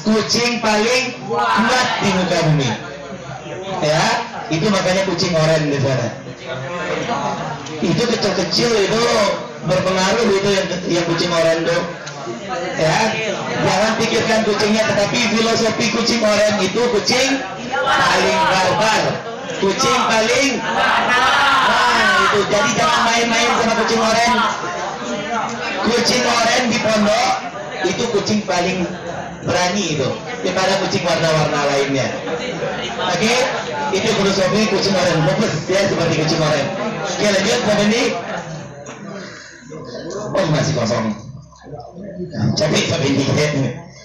kucing paling kuat di muka bumi. Ya, itu makanya kucing oranye di sana. Itu kecil-kecil itu berpengaruh itu yang kucing oranye itu. Ya, jangan pikirkan kucingnya, tetapi filosofi kucing oranye itu kucing paling barbar, kucing paling itu. Jadi jangan main-main sama kucing oranye. Kucing oranye di pondok itu kucing paling berani itu daripada kucing warna-warna lainnya. Oke, itu filosofi kucing oranye. Fokus ya seperti kucing oranye. Oke, lanjut sampai ini. Oh, masih kosong. Capek sampai ini.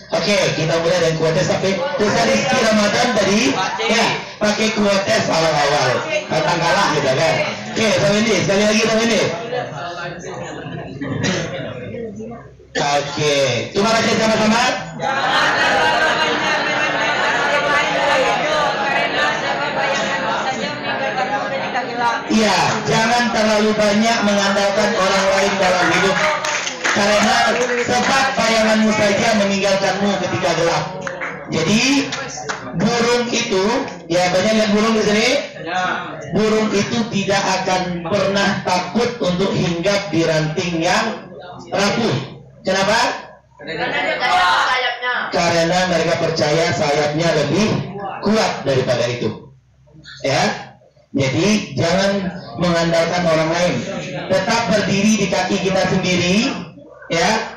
Oke, kita mulai dengan kuotes sampai Ustaz Rizky Ramadan tadi ya pakai kuotes awal-awal tentang kalah gitu kan. Oke, sampai ini sekali lagi sampai ini. Oke, terima kasih sama-sama. Iya, jangan terlalu banyak mengandalkan orang lain dalam hidup, karena sebab bayanganmu saja meninggalkanmu ketika gelap. Jadi burung itu, ya banyak lihat burung di sini. Burung itu tidak akan pernah takut untuk hinggap di ranting yang rapuh. Kenapa? Karena mereka percaya sayapnya lebih kuat daripada itu. Ya. Jadi jangan mengandalkan orang lain. Tetap berdiri di kaki kita sendiri, ya.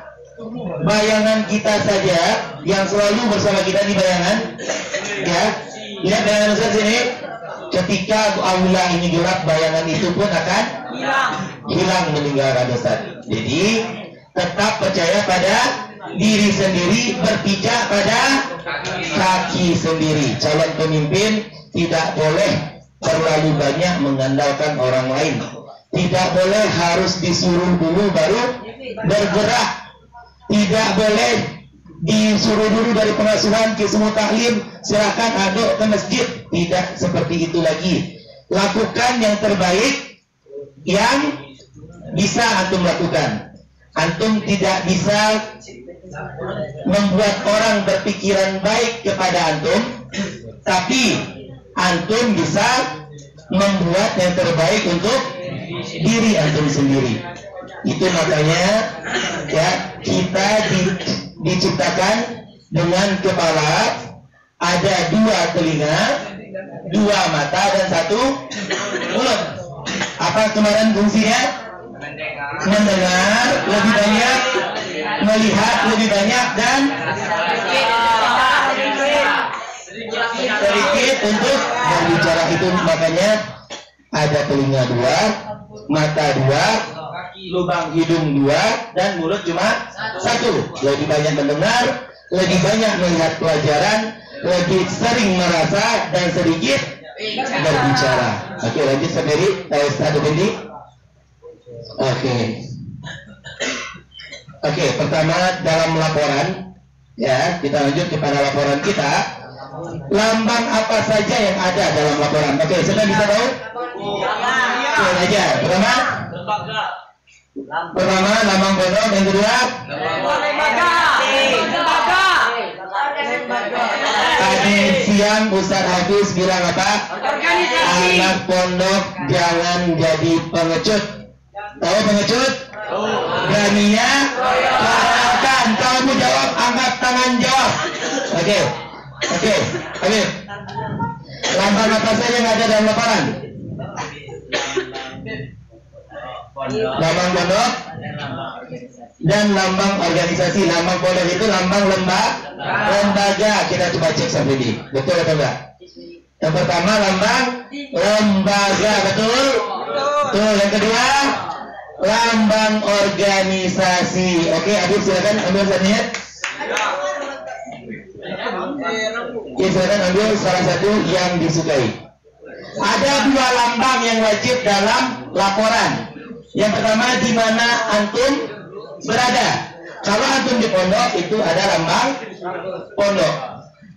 Bayangan kita saja yang selalu bersama kita di bayangan, ya. Lihat bayangan Ustaz sini. Ketika aula ini gelap, bayangan itu pun akan hilang meninggalkan Ustaz. Jadi tetap percaya pada diri sendiri, berpijak pada kaki sendiri. Calon pemimpin tidak boleh terlalu banyak mengandalkan orang lain. Tidak boleh harus disuruh dulu baru bergerak. Tidak boleh disuruh dulu dari pengasuhan ke semua taklim, silakan aduk ke masjid. Tidak seperti itu lagi. Lakukan yang terbaik yang bisa antum lakukan. Antum tidak bisa membuat orang berpikiran baik kepada antum, tapi antum bisa membuat yang terbaik untuk diri antum sendiri. Itu makanya ya kita diciptakan dengan kepala, ada 2 telinga, 2 mata dan 1 mulut. Apa kemarin fungsinya? Mendengar lebih banyak, melihat lebih banyak, dan sedikit untuk berbicara. Itu makanya ada telinga 2, mata 2, lubang hidung 2, dan mulut cuma 1. Lebih banyak mendengar, lebih banyak melihat pelajaran, lebih sering merasa, dan sedikit berbicara. Oke, lanjut sendiri. Ustaz Effendi. Oke, pertama dalam laporan, ya kita lanjut kepada laporan kita. Lambang apa saja yang ada dalam laporan? Oke, sudah bisa tahu? Oke, aja. Pertama lambang pondok, yang kedua tadi siang Ustaz Hafiz bilang apa? Anak pondok jangan jadi pengecut. Tahu pengecut? Beraninya katakan. Kalau mau jawab, angkat tangan jawab. Oke, Habib. Lambang apa saja yang ada dalam laporan? Lambang pondok dan lambang organisasi. Lambang pondok itu lambang lembaga. Kita coba cek sampai ini, betul atau enggak? Yang pertama lambang lembaga, betul? Betul. Yang kedua lambang organisasi. Oke, Habib silakan ambil satunya. Oke, silakan ambil salah satu yang disukai. Ada 2 lambang yang wajib dalam laporan. Yang pertama, di mana antum berada. Kalau antum di pondok, itu ada lambang pondok.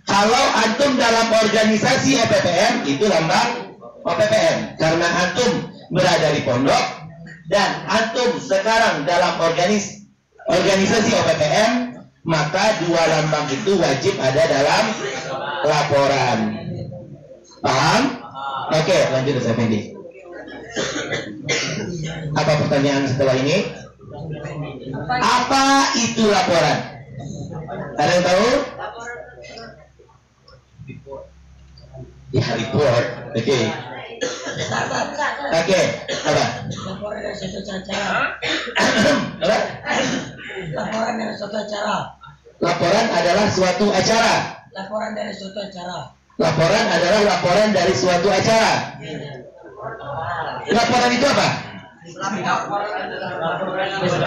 Kalau antum dalam organisasi OPPM, itu lambang OPPM. Karena antum berada di pondok dan antum sekarang dalam organisasi OPPM, maka dua lambang itu wajib ada dalam laporan. Paham? Oke, lanjut Ustaz Fendi. Apa pertanyaan setelah ini? Apa itu laporan? Ada yang tahu? Ya, report. Oke. Oke, apa? Laporan dari suatu acara. Apa? Laporan dari suatu acara. Laporan adalah suatu acara. Laporan dari suatu acara. Laporan adalah laporan dari suatu acara. Laporan itu apa?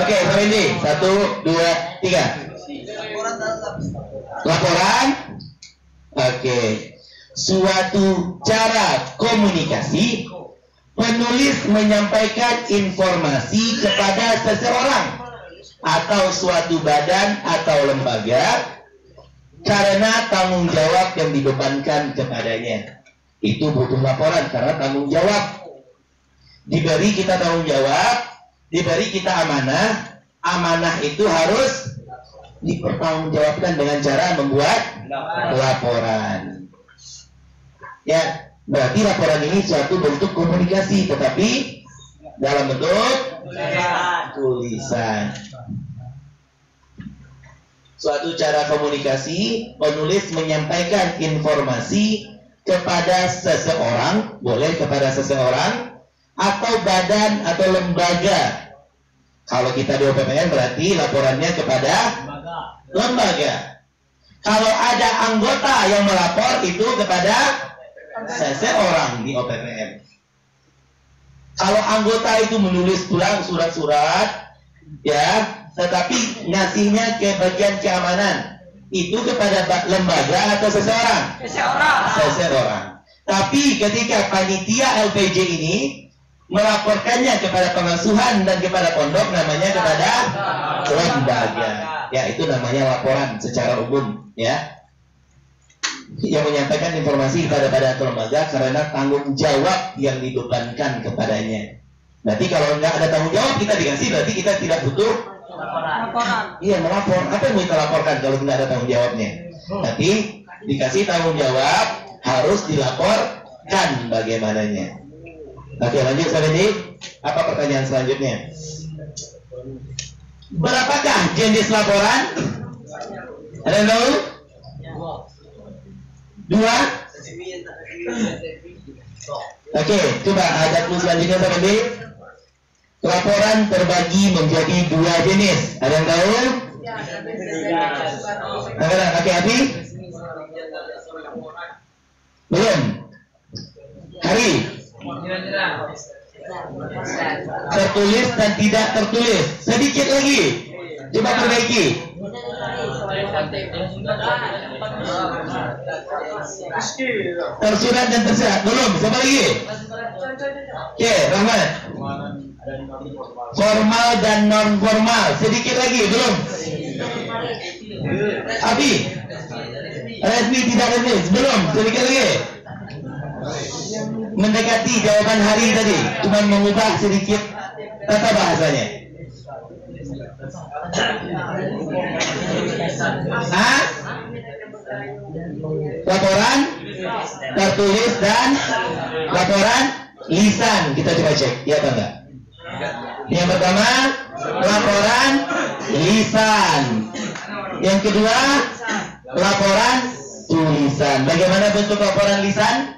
Oke, sampai ini. 1, 2, 3. Laporan. Oke. Suatu cara komunikasi, penulis menyampaikan informasi kepada seseorang atau suatu badan atau lembaga karena tanggung jawab yang dibebankan kepadanya. Itu butuh laporan karena tanggung jawab. Diberi kita tanggung jawab, diberi kita amanah, amanah itu harus dipertanggungjawabkan dengan cara membuat laporan. Ya, berarti laporan ini suatu bentuk komunikasi, tetapi dalam bentuk tulisan. Suatu cara komunikasi, penulis menyampaikan informasi kepada seseorang, boleh kepada seseorang, atau badan atau lembaga. Kalau kita di OPPN berarti laporannya kepada lembaga. Kalau ada anggota yang melapor itu kepada seseorang di OPPN. Kalau anggota itu menulis pulang surat-surat, ya, tetapi ngasihnya ke bagian keamanan, itu kepada lembaga atau seseorang? Seseorang. Tapi ketika panitia LPJ ini melaporkannya kepada pengasuhan dan kepada pondok, namanya kepada lembaga. Ya, itu namanya laporan secara umum, ya. Yang menyampaikan informasi kepada lembaga karena tanggung jawab yang dibebankan kepadanya. Berarti kalau nggak ada tanggung jawab kita dikasih, berarti kita tidak butuh laporan. Iya, melapor. Apa yang mau kita laporkan kalau nggak ada tanggung jawabnya? Tapi dikasih tanggung jawab, harus dilaporkan bagaimananya. Oke, lanjut Saudari. Apa pertanyaan selanjutnya? Berapakah jenis laporan? Ada yang tahu? 2. Oke, coba ada clue selanjutnya Saudari. Laporan terbagi menjadi 2 jenis. Ada yang tahu? Oke, Abi? Belum? Hari? Tertulis dan tidak tertulis. Sedikit lagi. Coba perbaiki. Tersurat dan tersirat. Belum. Siapa lagi? Oke, Rahmat. Formal dan non formal. Sedikit lagi. Belum. Abi. Resmi tidak resmi. Belum. Sedikit lagi. Mendekati jawaban hari tadi, cuma mengubah sedikit tata bahasanya. Laporan tertulis dan laporan lisan. Kita coba cek, ya atau enggak? Yang pertama, laporan lisan. Yang kedua, laporan tulisan. Bagaimana bentuk laporan lisan?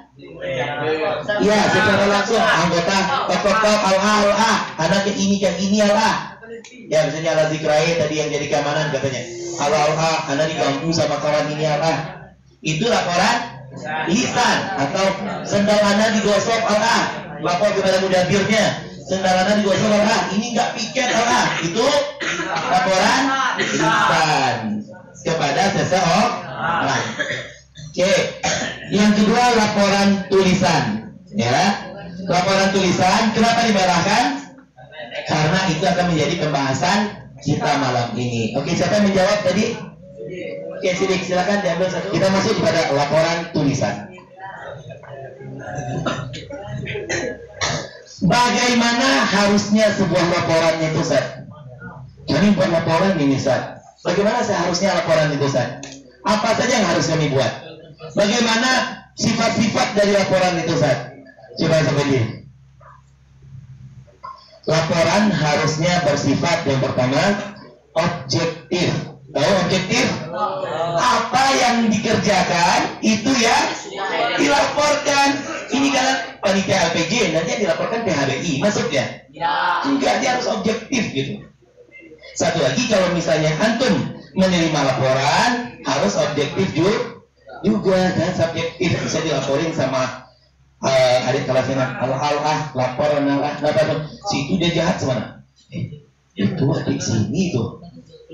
Ya, secara langsung anggota tokoh al-A, anaknya ini yang ini al-A. Ya, misalnya al-Zikrai tadi yang jadi keamanan katanya. Al-A, anak diganggu sama kawan ini al-A. Itu laporan lisan. Atau sendal anak digosok al-A, lapor kepada mudabirnya. Sendal anak digosok al-A, ini enggak piket al-A. Itu laporan lisan kepada seseorang. Oke, yang kedua laporan tulisan, ya. Laporan tulisan, kenapa dimerahkan? Karena itu akan menjadi pembahasan kita malam ini. Oke, siapa yang menjawab tadi? Oke, Sidik, silakan diambil satu. Kita masuk kepada laporan tulisan. Bagaimana harusnya sebuah laporannya itu, Ustaz? Kami buat laporan ini, Ustaz. Bagaimana seharusnya laporan itu, Ustaz? Apa saja yang harus kami buat? Bagaimana sifat-sifat dari laporan itu, Ustaz? Coba sampai ini. Laporan harusnya bersifat yang pertama objektif. Tahu objektif? Apa yang dikerjakan itu ya dilaporkan. Ini kan panitia LPG, nanti yang dilaporkan PHBI, masuk ya? Enggak, dia harus objektif gitu. Satu lagi, kalau misalnya antum menerima laporan harus objektif juga kan, subjektif. Bisa dilaporin sama adik kelasnya, laporan si itu dia jahat semana. Itu adik sini tuh.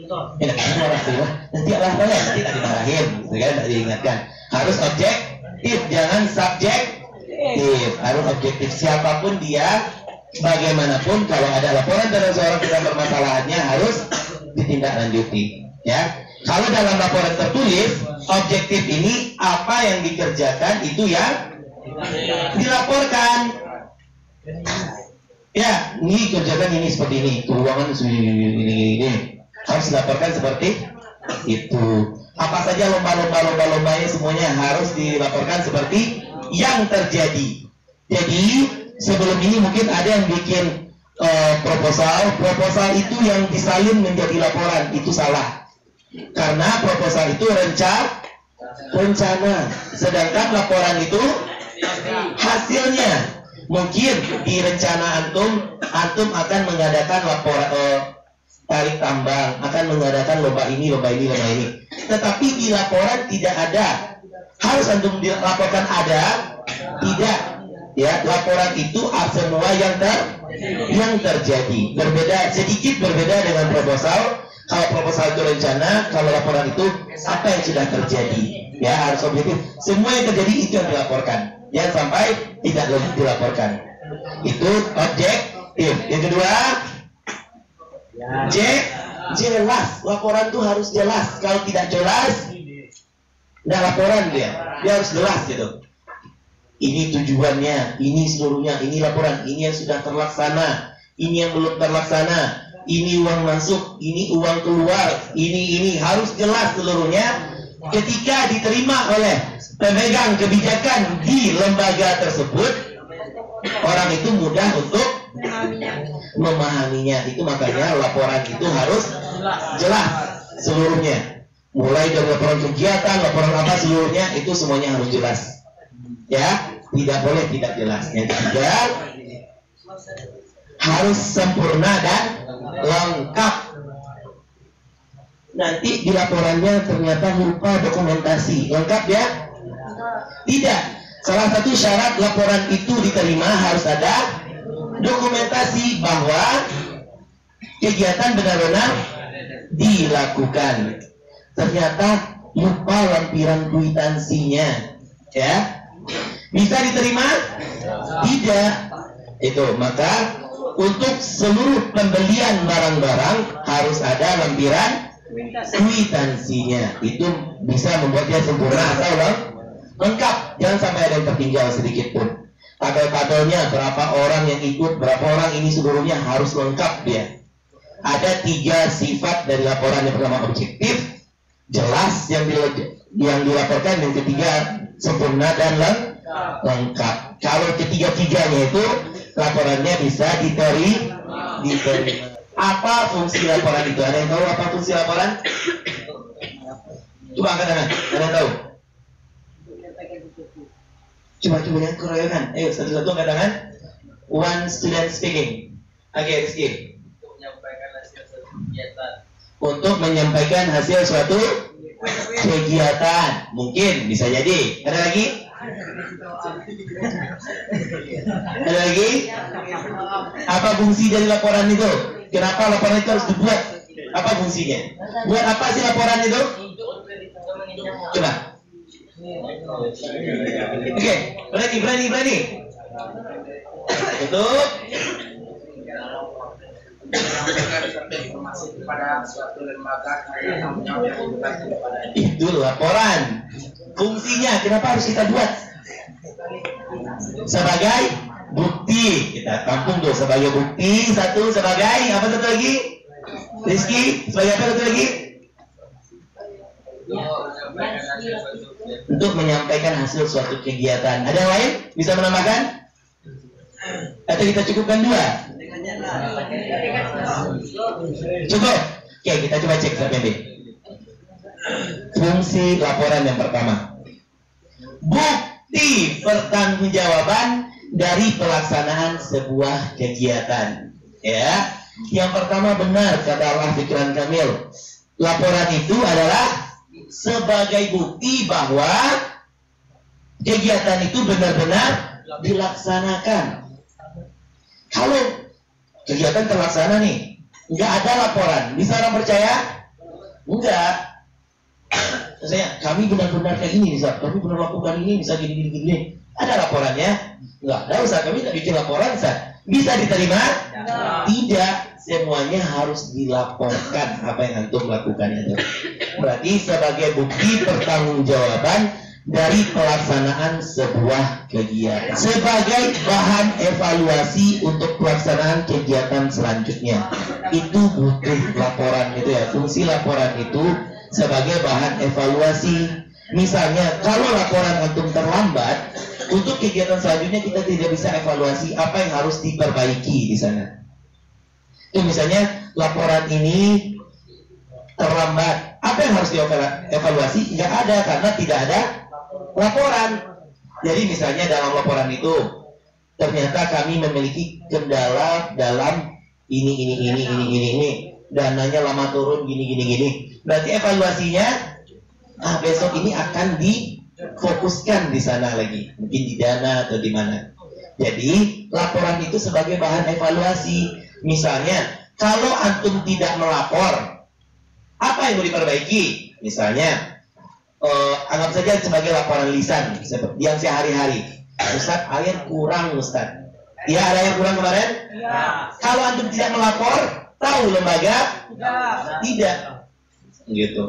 Nanti nanti tak dimarahin, gitu kan? Tak diingatkan. Harus objektif, jangan subjektif. Harus objektif. Siapapun dia, bagaimanapun, kalau ada laporan dari seorang tentang permasalahannya harus ditindaklanjuti. Ya, kalau dalam laporan tertulis, objektif ini apa yang dikerjakan itu yang dilaporkan. Ya, ini kerjakan ini seperti ini, keuangan ini. Harus dilaporkan seperti itu. Apa saja lomba-lombanya semuanya harus dilaporkan seperti yang terjadi. Jadi sebelum ini mungkin ada yang bikin proposal itu yang disalin menjadi laporan, itu salah. Karena proposal itu rencana, sedangkan laporan itu hasilnya. Mungkin di rencana antum akan mengadakan laporan tarik tambang, akan mengadakan lomba ini. Tetapi di laporan tidak ada. Harus antum dilaporkan ada, tidak. Ya, laporan itu semua yang terjadi. Sedikit berbeda dengan proposal. Kalau proposal itu rencana, kalau laporan itu apa yang sudah terjadi. Ya, harus objektif. Semua yang terjadi itu yang dilaporkan. Jangan sampai tidak dilaporkan. Itu objektif. Yang kedua, jelas. Laporan itu harus jelas. Kalau tidak jelas, tidak laporan dia harus jelas gitu. Ini tujuannya, ini seluruhnya, ini laporan, ini yang sudah terlaksana, ini yang belum terlaksana, ini uang masuk, ini uang keluar, ini harus jelas seluruhnya. Ketika diterima oleh pemegang kebijakan di lembaga tersebut, orang itu mudah untuk memahaminya. Itu makanya laporan itu harus jelas seluruhnya. Mulai dari laporan kegiatan, laporan apa seluruhnya, itu semuanya harus jelas. Ya, tidak boleh tidak jelas. Yang ketiga, harus sempurna dan lengkap. Nanti di laporannya ternyata lupa dokumentasi. Lengkap ya? Tidak. Salah satu syarat laporan itu diterima harus ada dokumentasi bahwa kegiatan benar-benar dilakukan. Ternyata lupa lampiran kwitansinya. Ya? Bisa diterima? Tidak. Itu maka untuk seluruh pembelian barang-barang harus ada lampiran kwitansinya. Itu bisa membuatnya sempurna atau lengkap. Jangan sampai ada yang tertinggal sedikit pun. Tabel-tabelnya berapa orang yang ikut, berapa orang ini seluruhnya harus lengkap dia. Ada 3 sifat dari laporan. Yang pertama objektif, jelas yang dilaporkan. Yang ketiga sempurna dan lengkap. Kalau ketiga-tiganya itu laporannya bisa diterima. Apa fungsi laporan itu? Ada yang tahu apa fungsi laporan? Coba angkat tangan. Ada yang tahu? Coba yang keroyokan. Ayo satu-satu angkat tangan. One student speaking. Oke, Rizky. Untuk menyampaikan hasil suatu kegiatan. Mungkin bisa jadi. Ada lagi? Ada lagi? Apa fungsi dari laporan itu? Kenapa laporan itu harus dibuat? Apa fungsinya? Buat apa sih laporan itu? Coba. Oke, berani. Untuk informasi kepada suatu lembaga itu laporan. Fungsinya kenapa harus kita buat? Sebagai bukti. Kita tampung tuh sebagai bukti. Satu sebagai apa satu lagi? Rizky sebagai apa satu lagi? untuk menyampaikan hasil suatu kegiatan. Ada yang lain? Bisa menambahkan? Atau kita cukupkan 2? Cukup? Oke, kita coba cek sampai B. Fungsi laporan yang pertama. Bukti pertanggungjawaban dari pelaksanaan sebuah kegiatan. Ya, yang pertama benar kata Allah Fikran Kamil. Laporan itu adalah sebagai bukti bahwa kegiatan itu benar-benar dilaksanakan. Kalau kegiatan terlaksana nih, nggak ada laporan, bisa orang percaya? Enggak. Misalnya kami benar-benar kayak ini, bisa kami benar lakukan ini, bisa gini. Ada laporannya? Enggak ada, Ustaz. Kami tidak bikin laporan, Ustaz. Bisa diterima? Tidak. Semuanya harus dilaporkan apa yang antum lakukan itu. Berarti sebagai bukti pertanggungjawaban dari pelaksanaan sebuah kegiatan, sebagai bahan evaluasi untuk pelaksanaan kegiatan selanjutnya. Itu butuh laporan itu ya. Fungsi laporan itu sebagai bahan evaluasi. Misalnya kalau laporan antum terlambat, untuk kegiatan selanjutnya kita tidak bisa evaluasi apa yang harus diperbaiki di sana. Itu misalnya laporan ini terlambat, apa yang harus dievaluasi? Nggak ada, karena tidak ada laporan. Jadi misalnya dalam laporan itu ternyata kami memiliki kendala dalam ini, dananya lama turun gini. Berarti evaluasinya besok ini akan difokuskan di sana lagi, mungkin di dana atau di mana. Jadi laporan itu sebagai bahan evaluasi. Misalnya kalau antum tidak melapor, apa yang mau diperbaiki? Misalnya anggap saja sebagai laporan lisan yang sehari-hari. Ustaz, air kurang Ustaz. Ya, ada yang kurang kemarin? Ya. Kalau antum tidak melapor, tahu lembaga? Tidak. Gitu.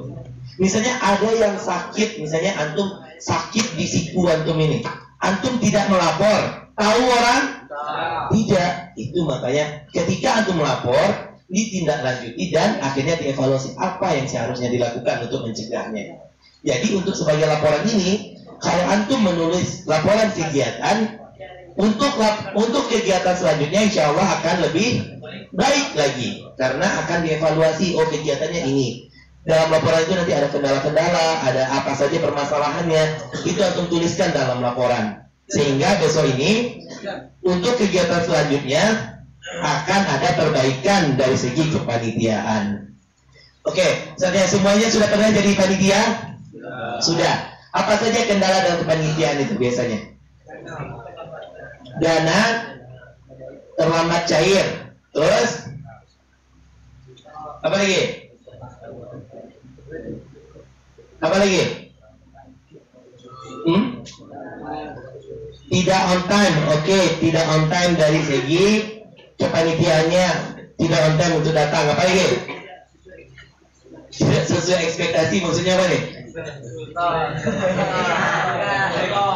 Misalnya ada yang sakit, misalnya antum sakit di siku antum ini. Antum tidak melapor, tahu orang? Tidak. Itu makanya ketika antum melapor, ditindaklanjuti dan akhirnya dievaluasi apa yang seharusnya dilakukan untuk mencegahnya. Jadi untuk sebagai laporan ini, kalau antum menulis laporan kegiatan untuk kegiatan selanjutnya, insya Allah akan lebih baik lagi karena akan dievaluasi. Oh, kegiatannya ini. Dalam laporan itu nanti ada kendala-kendala, ada apa saja permasalahannya, itu antum tuliskan dalam laporan. Sehingga besok ini untuk kegiatan selanjutnya akan ada perbaikan dari segi kepanitiaan. Oke, semuanya sudah pernah jadi panitia? Sudah. Apa saja kendala dalam kepanitiaan itu biasanya? Dana terlambat cair. Terus apa lagi? Apa lagi? Tidak on time. Oke, tidak on time dari segi kepanitiaannya, tidak on time untuk datang. Apa lagi? Tidak sesuai ekspektasi, maksudnya apa nih?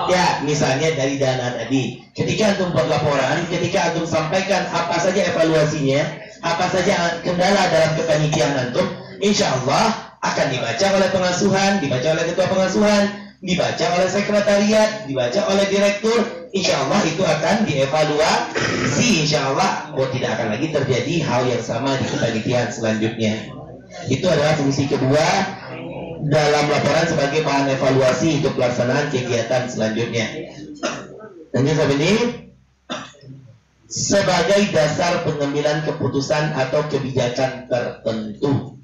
Ya, misalnya dari dana tadi. Ketika antum buat laporan, ketika antum sampaikan apa saja evaluasinya, apa saja kendala dalam kepanitiaan antum, insya Allah akan dibaca oleh pengasuhan, dibaca oleh ketua pengasuhan, dibaca oleh sekretariat, dibaca oleh direktur. Insya Allah itu akan dievaluasi. Insya Allah, tidak akan lagi terjadi hal yang sama di kepanitiaan selanjutnya. Itu adalah fungsi kedua dalam laporan sebagai bahan evaluasi untuk pelaksanaan kegiatan selanjutnya. Lanjut sampai ini. Sebagai dasar pengambilan keputusan atau kebijakan tertentu,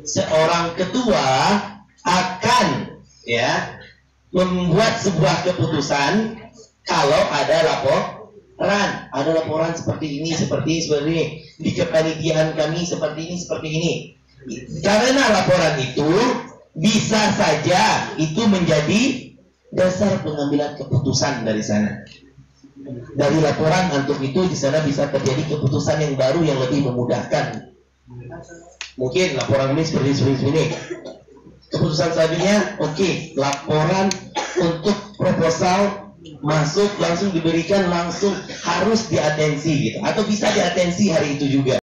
seorang ketua akan membuat sebuah keputusan kalau ada laporan seperti ini di kepanitiaan kami seperti ini. Karena laporan itu bisa saja itu menjadi dasar pengambilan keputusan dari sana. Dari laporan antum itu di sana bisa terjadi keputusan yang baru yang lebih memudahkan. Mungkin laporan ini seperti ini. Keputusan selanjutnya, laporan untuk proposal masuk langsung diberikan, langsung harus diatensi gitu, atau bisa diatensi hari itu juga.